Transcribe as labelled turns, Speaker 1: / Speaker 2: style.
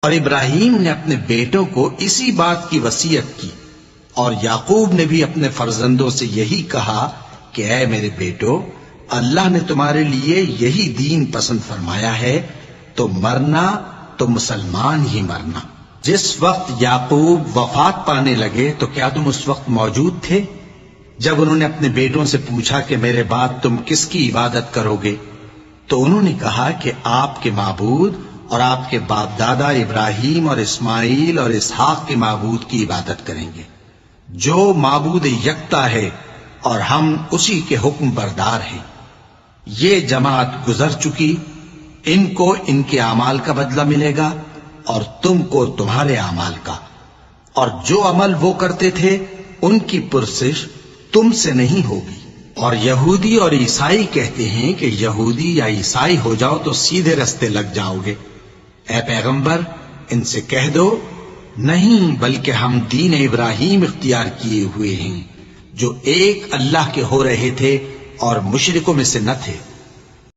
Speaker 1: اور ابراہیم نے اپنے بیٹوں کو اسی بات کی وصیت کی، اور یعقوب نے بھی اپنے فرزندوں سے یہی کہا کہ اے میرے بیٹو، اللہ نے تمہارے لیے یہی دین پسند فرمایا ہے، تو مرنا تو مسلمان ہی مرنا۔ جس وقت یعقوب وفات پانے لگے تو کیا تم اس وقت موجود تھے جب انہوں نے اپنے بیٹوں سے پوچھا کہ میرے بعد تم کس کی عبادت کرو گے؟ تو انہوں نے کہا کہ آپ کے معبود اور آپ کے باپ دادا ابراہیم اور اسماعیل اور اسحاق کے معبود کی عبادت کریں گے، جو معبود یکتا ہے اور ہم اسی کے حکم بردار ہیں۔ یہ جماعت گزر چکی، ان کو ان کے اعمال کا بدلہ ملے گا اور تم کو تمہارے اعمال کا، اور جو عمل وہ کرتے تھے ان کی پرسش تم سے نہیں ہوگی۔ اور یہودی اور عیسائی کہتے ہیں کہ یہودی یا عیسائی ہو جاؤ تو سیدھے رستے لگ جاؤ گے۔ اے پیغمبر، ان سے کہہ دو نہیں، بلکہ ہم دین ابراہیم اختیار کیے ہوئے ہیں، جو ایک اللہ کے ہو رہے تھے اور مشرکوں میں سے نہ تھے۔